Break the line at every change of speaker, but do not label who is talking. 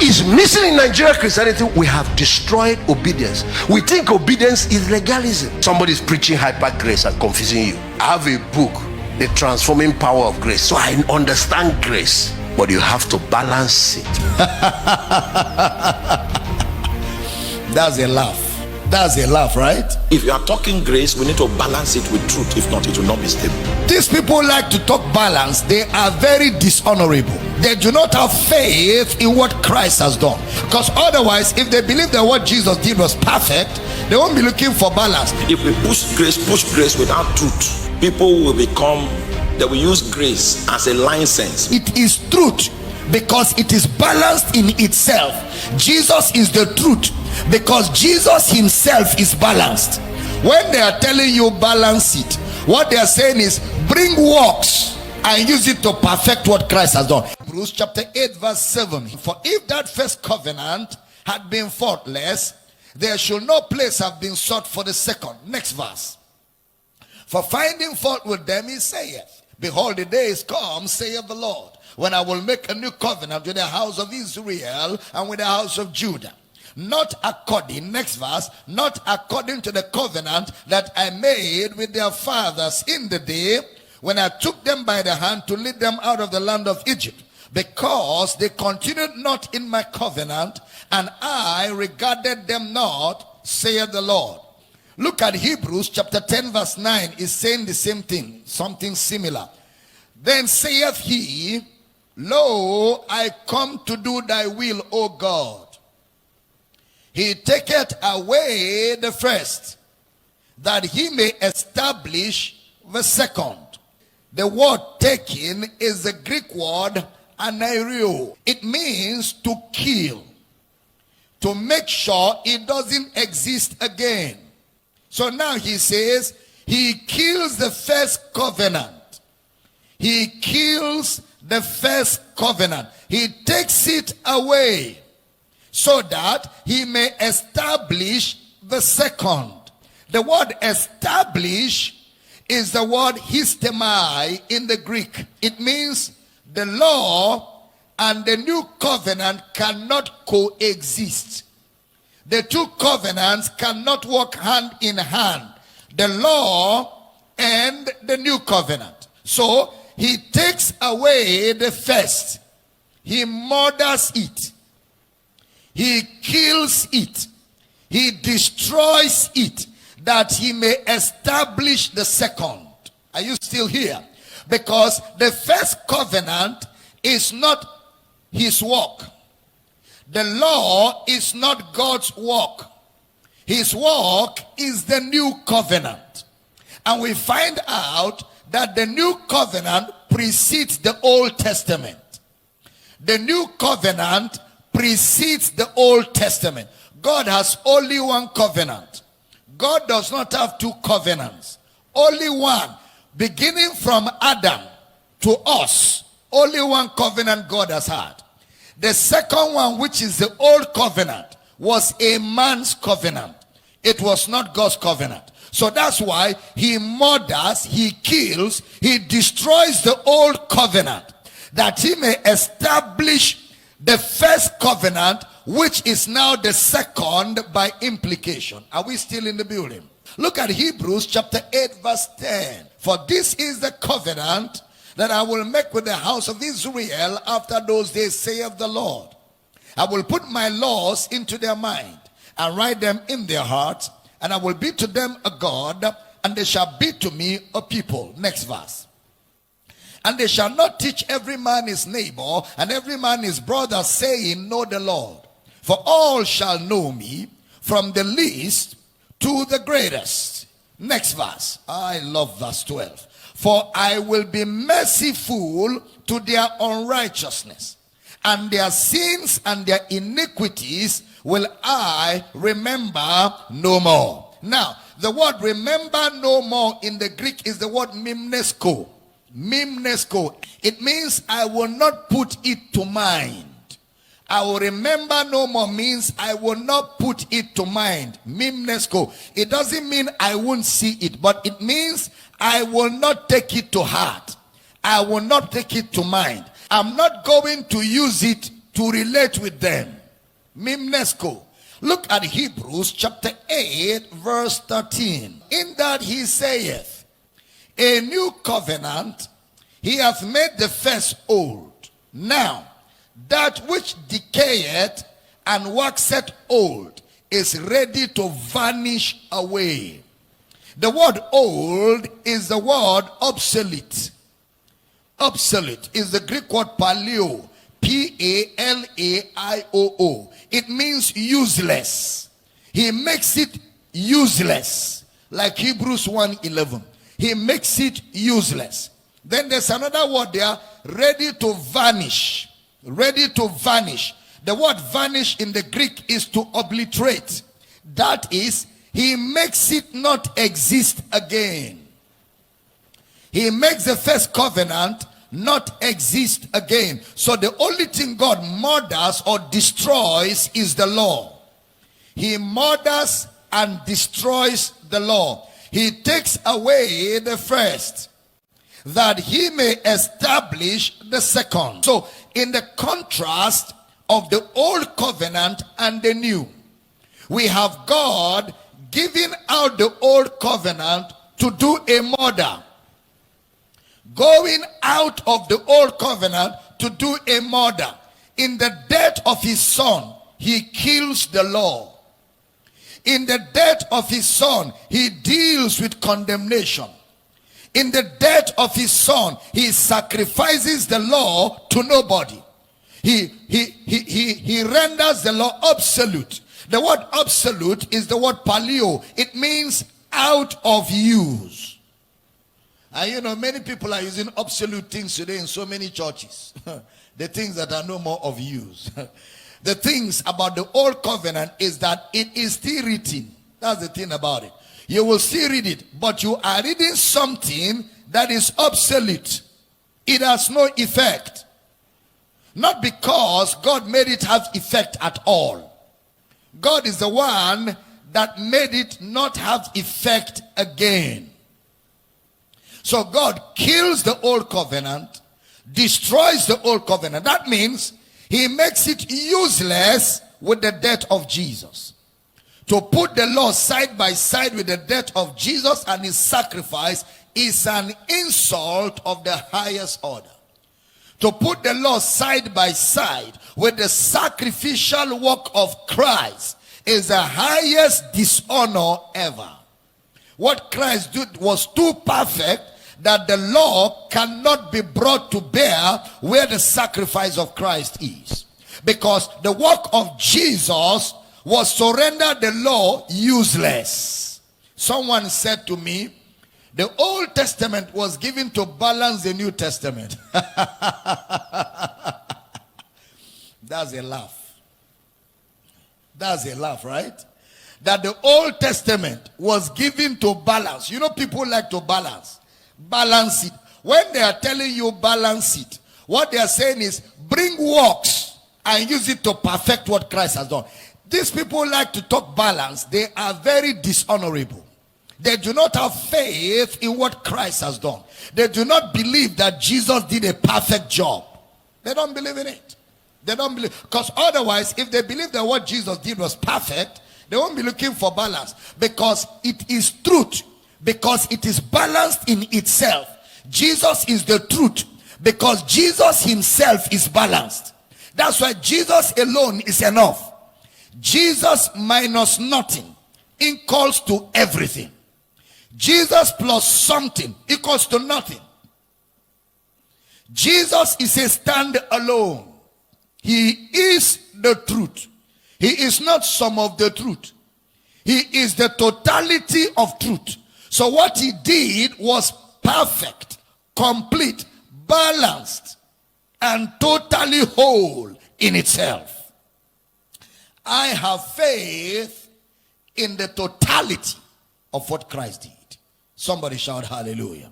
is missing in Nigeria Christianity. We have destroyed obedience. We think obedience is legalism. Somebody is preaching hyper grace and confusing you. I have a book, The Transforming Power of Grace, so I understand grace, but you have to balance it.
That's a laugh. That's a laugh, right?
If you are talking grace, we need to balance it with truth. If not, it will not be stable.
These people like to talk balance. They are very dishonorable. They do not have faith in what Christ has done. Because otherwise, if they believe that what Jesus did was perfect, they won't be looking for balance.
If we push grace without truth, people will they will use grace as a license.
It is truth because it is balanced in itself. Jesus is the truth because Jesus himself is balanced. When they are telling you balance it, what they are saying is bring works and use it to perfect what Christ has done. Hebrews chapter 8 verse 7. For if that first covenant had been faultless, there should no place have been sought for the second. Next verse. For finding fault with them he saith, behold, the days come, saith the Lord, when I will make a new covenant with the house of Israel and with the house of Judah. Not according, next verse, not according to the covenant that I made with their fathers in the day when I took them by the hand to lead them out of the land of Egypt, because they continued not in my covenant, and I regarded them not, saith the Lord. Look at Hebrews chapter 10 verse 9 is saying the same thing, something similar. Then saith he, lo, I come to do thy will, O God. He taketh away the first, that he may establish the second. The word taking is the Greek word anairo. It means to kill, to make sure it doesn't exist again. So now he says he kills the first covenant. He kills the first covenant. He takes it away so that he may establish the second. The word establish is the word histemai in the Greek. It means the law and the new covenant cannot coexist. The two covenants cannot work hand in hand. The law and the new covenant. So he takes away the first. He murders it. He kills it. He destroys it, that he may establish the second. Are you still here? Because the first covenant is not his work. The law is not God's work. His work is the new covenant. And we find out that the new covenant precedes the Old Testament. The new covenant precedes the Old Testament. God has only one covenant. God does not have two covenants. Only one. Beginning from Adam to us, only one covenant God has had. The second one, which is the Old Covenant, was a man's covenant. It was not God's covenant. So that's why he murders, he kills, he destroys the Old Covenant, that he may establish the first covenant, which is now the second by implication. Are we still in the building? Look at Hebrews chapter 8 verse 10. For this is the covenant that I will make with the house of Israel after those days, saith the Lord. I will put my laws into their mind and write them in their hearts, and I will be to them a God, and they shall be to me a people. Next verse. And they shall not teach every man his neighbor and every man his brother, saying, know the Lord. For all shall know me, from the least to the greatest. Next verse. I love verse 12. For I will be merciful to their unrighteousness, and their sins and their iniquities will I remember no more. Now, the word remember no more in the Greek is the word mimnesko. Mimnesko. It means I will not put it to mind. I will remember no more means I will not put it to mind. Mimnesko. It doesn't mean I won't see it, but it means I will not take it to heart. I will not take it to mind. I'm not going to use it to relate with them. Mimnesco. Look at Hebrews chapter 8 verse 13. In that he saith, a new covenant he hath made the first old. Now that which decayeth and waxeth old is ready to vanish away. The word old is the word obsolete. Obsolete is the Greek word paleo. P-A-L-A-I-O-O. It means useless. He makes it useless. Like Hebrews 1:11. He makes it useless. Then there's another word there, ready to vanish. Ready to vanish. The word vanish in the Greek is to obliterate. That is, he makes it not exist again. He makes the first covenant not exist again. So the only thing God murders or destroys is the law. He murders and destroys the law. He takes away the first, that he may establish the second. So in the contrast of the old covenant and the new, we have God giving out the old covenant to do a murder. Going out of the old covenant to do a murder. In the death of his son, he kills the law. In the death of his son, he deals with condemnation. In the death of his son, he sacrifices the law to nobody. He renders the law absolute. The word absolute is the word paleo. It means out of use. And you know, many people are using absolute things today in so many churches. The things that are no more of use. The things about the old covenant is that it is still written. That's the thing about it. You will still read it, but you are reading something that is obsolete. It has no effect. Not because God made it have effect at all. God is the one that made it not have effect again. So God kills the old covenant, destroys the old covenant. That means he makes it useless with the death of Jesus. To put the law side by side with the death of Jesus and his sacrifice is an insult of the highest order. To put the law side by side with the sacrificial work of Christ is the highest dishonor ever. What Christ did was too perfect that the law cannot be brought to bear where the sacrifice of Christ is. Because the work of Jesus was to render the law useless. Someone said to me, the Old Testament was given to balance the New Testament. That's a laugh. That's a laugh, right? That the Old Testament was given to balance. You know, people like to balance. Balance it. When they are telling you balance it, what they are saying is bring works and use it to perfect what Christ has done. These people like to talk balance. They are very dishonorable. They do not have faith in what Christ has done. They do not believe that Jesus did a perfect job. They don't believe in it. They don't believe. Because otherwise, if they believe that what Jesus did was perfect, they won't be looking for balance. Because it is truth. Because it is balanced in itself. Jesus is the truth. Because Jesus himself is balanced. That's why Jesus alone is enough. Jesus minus nothing equals to everything. Jesus plus something equals to nothing. Jesus is a stand alone. He is the truth. He is not some of the truth. He is the totality of truth. So what he did was perfect, complete, balanced, and totally whole in itself. I have faith in the totality of what Christ did. Somebody shout hallelujah.